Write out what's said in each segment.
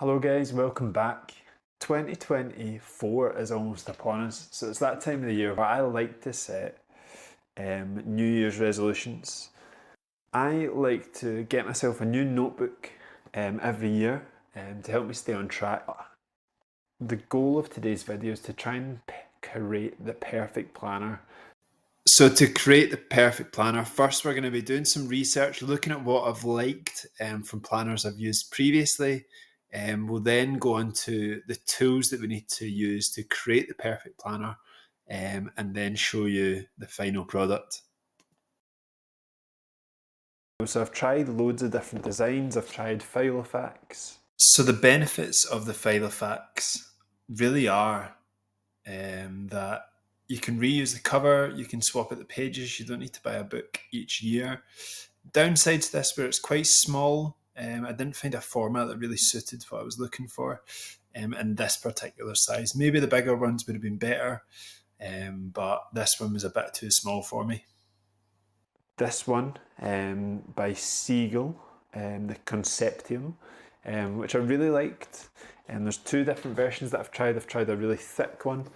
Hello guys, welcome back. 2024 is almost upon us, so it's that time of the year where I like to set New Year's resolutions. I like to get myself a new notebook every year to help me stay on track. The goal of today's video is to try and create the perfect planner. So to create the perfect planner, first we're going to be doing some research, looking at what I've liked from planners I've used previously. We'll then go on to the tools that we need to use to create the perfect planner and then show you the final product. So I've tried loads of different designs. I've tried Filofax. So the benefits of the Filofax really are that you can reuse the cover, you can swap out the pages, you don't need to buy a book each year. Downside to this, where it's quite small, I didn't find a format that really suited what I was looking for in this particular size. Maybe the bigger ones would have been better, but this one was a bit too small for me. This one by Seagull, the Conceptium, which I really liked. There's two different versions that I've tried. I've tried a really thick one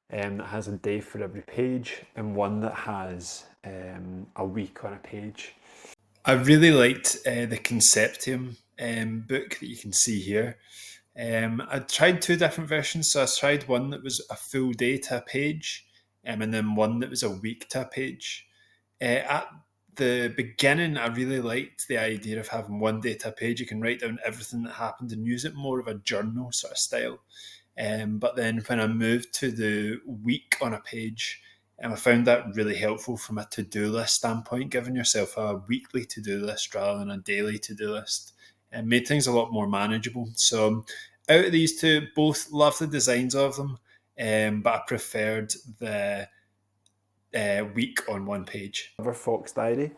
that has a day for every page, and one that has a week on a page. I really liked the Conceptium book that you can see here. I tried two different versions. So I tried one that was a full day to a page, and then one that was a week to a page. At the beginning, I really liked the idea of having one day to a page. You can write down everything that happened and use it more of a journal sort of style. But then when I moved to the week on a page, I found that really helpful from a to-do list standpoint, giving yourself a weekly to-do list rather than a daily to-do list. It made things a lot more manageable. So out of these two, both love the designs of them, but I preferred the week on one page. Fox Diary,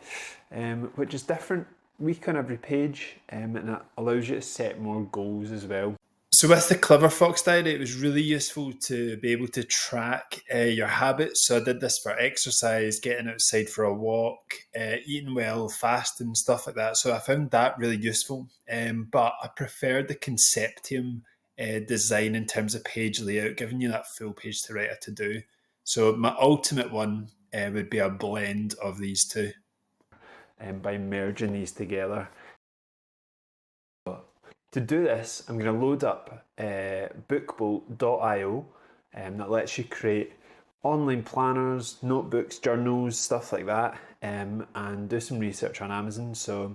which is different week on every page, and it allows you to set more goals as well. So with the Clever Fox Diary, it was really useful to be able to track your habits. So I did this for exercise, getting outside for a walk, eating well, fasting, stuff like that. So I found that really useful. But I preferred the Conceptium design in terms of page layout, giving you that full page to write a to-do. So my ultimate one would be a blend of these two. By merging these together. To do this, I'm going to load up bookbolt.io that lets you create online planners, notebooks, journals, stuff like that, and do some research on Amazon. So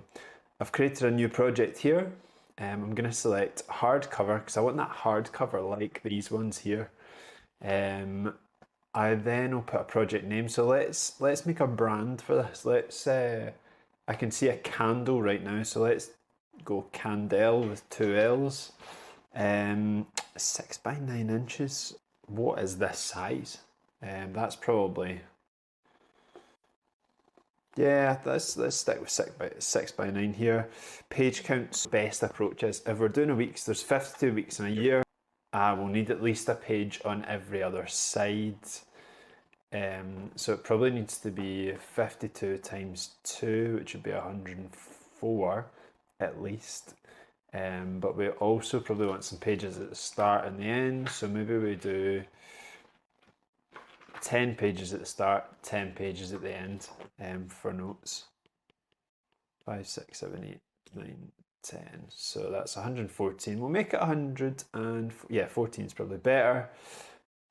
I've created a new project here. I'm going to select hardcover because I want that hardcover like these ones here. I then will put a project name. So let's make a brand for this. I can see a candle right now, so let's go Candle with two L's. 6 by 9 inches. What is this size? That's probably, yeah, let's stick with 6 by 9 here. Page counts, best approach is if we're doing a week, so there's 52 weeks in a year, we'll need at least a page on every other side. So it probably needs to be 52 times 2, which would be 104 at least. But we also probably want some pages at the start and the end, so maybe we do 10 pages at the start, 10 pages at the end for notes. 5, 6, 7, 8, 9, 10. So that's 114. We'll make it 100 and yeah, 14 is probably better.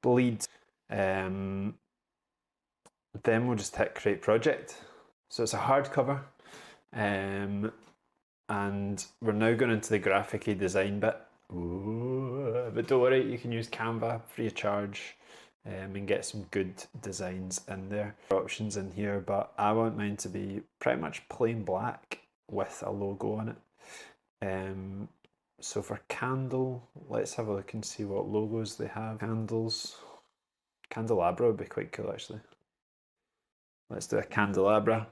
Bleed. Then we'll just hit create project. So it's a hardcover. And we're now going into the graphic design bit. Ooh, but don't worry, you can use Canva free of charge and get some good designs in there. Options in here, but I want mine to be pretty much plain black with a logo on it. So for candle, let's have a look and see what logos they have. Candles. Candelabra would be quite cool actually. Let's do a candelabra.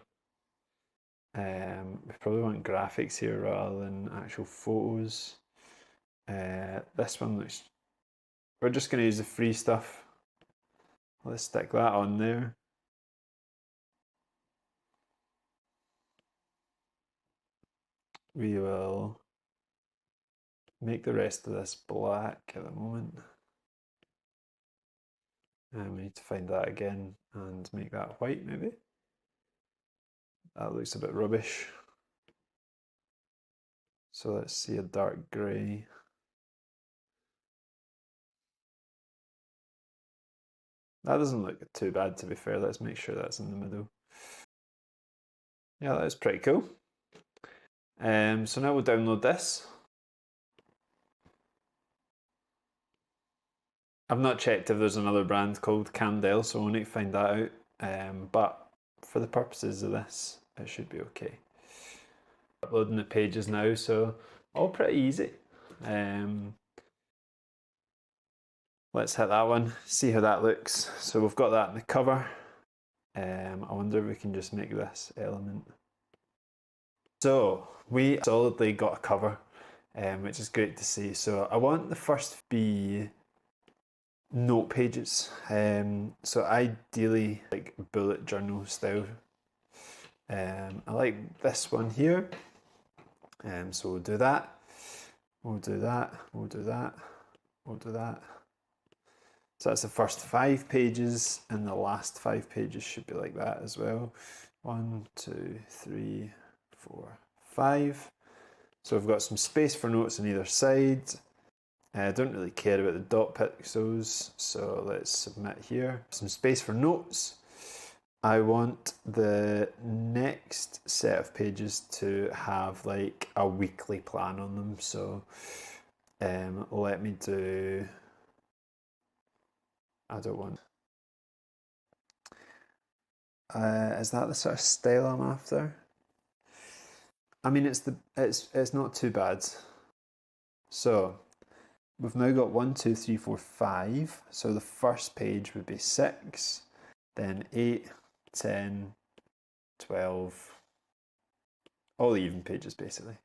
We probably want graphics here rather than actual photos. This one looks, we're just going to use the free stuff. Let's stick that on there. We will make the rest of this black at the moment. And we need to find that again and make that white maybe. That looks a bit rubbish. So let's see a dark grey. That doesn't look too bad, to be fair. Let's make sure that's in the middle. Yeah, that's pretty cool. So now we'll download this. I've not checked if there's another brand called Candel, so we'll need to find that out. But for the purposes of this, it should be okay. Uploading the pages now, so all pretty easy. Let's hit that one, see how that looks. So we've got that in the cover. I wonder if we can just make this element. So we solidly got a cover, which is great to see. So I want the first to be note pages. So ideally like bullet journal style. I like this one here. So we'll do that. We'll do that. We'll do that. We'll do that. So that's the first 5 pages, and the last 5 pages should be like that as well. 1, 2, 3, 4, 5. So we've got some space for notes on either side. I don't really care about the dot pixels, so let's submit here. Some space for notes. I want the next set of pages to have like a weekly plan on them. So let me do, I don't want, is that the sort of style I'm after? I mean, it's not too bad. So we've now got 1, 2, 3, 4, 5. So the first page would be 6, then 8, 10, 12, all the even pages basically.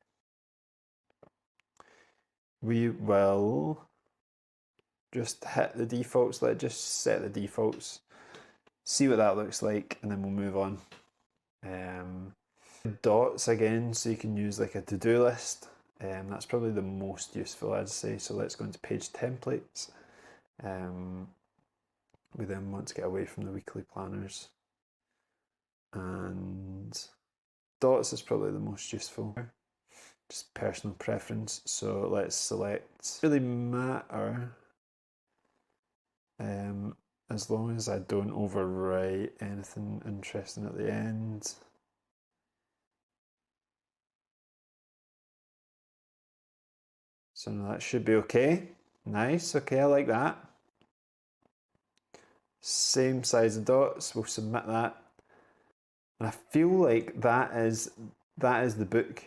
We will just hit the defaults, let's just set the defaults, see what that looks like, and then we'll move on. Dots again, so you can use like a to-do list. That's probably the most useful, I'd say. So let's go into page templates. We then want to get away from the weekly planners. And dots is probably the most useful. Just personal preference. So let's select, really matter, as long as I don't overwrite anything interesting at the end. So now that should be okay. Nice, okay, I like that. Same size of dots, we'll submit that. And I feel like that is the book,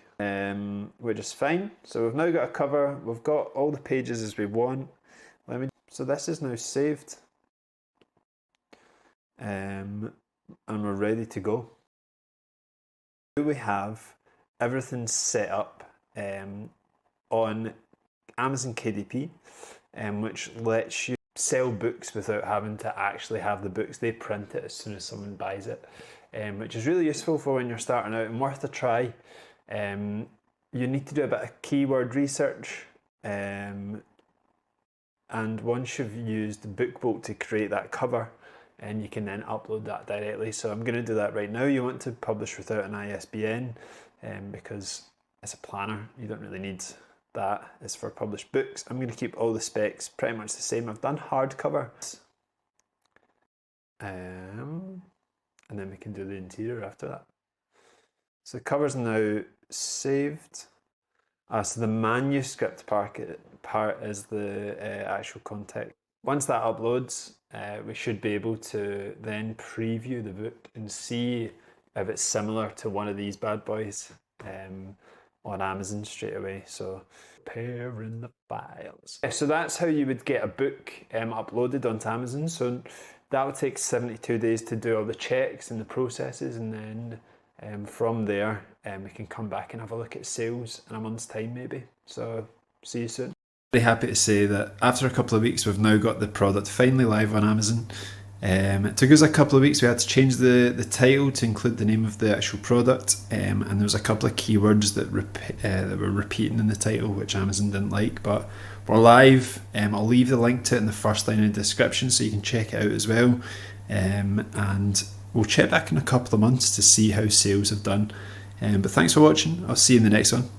which is fine. So we've now got a cover, we've got all the pages as we want. So this is now saved. And we're ready to go. We have everything set up on Amazon KDP, which lets you sell books without having to actually have the books. They print it as soon as someone buys it, which is really useful for when you're starting out and worth a try. You need to do a bit of keyword research, and once you've used BookBolt to create that cover, and you can then upload that directly. So I'm going to do that right now. You want to publish without an ISBN, because it's a planner, you don't really need that. It's for published books. I'm going to keep all the specs pretty much the same. I've done hardcover, and then we can do the interior after that. So the cover's now saved. So the manuscript part is the actual context. Once that uploads, we should be able to then preview the book and see if it's similar to one of these bad boys on Amazon straight away. So preparing the files. So that's how you would get a book uploaded onto Amazon. So that would take 72 days to do all the checks and the processes, and then from there we can come back and have a look at sales in a month's time maybe. So see you soon. Very happy to say that after a couple of weeks we've now got the product finally live on Amazon. It took us a couple of weeks. We had to change the title to include the name of the actual product, and there was a couple of keywords that were repeating in the title, which Amazon didn't like. But we're live. I'll leave the link to it in the first line of the description so you can check it out as well. And we'll check back in a couple of months to see how sales have done. But thanks for watching. I'll see you in the next one.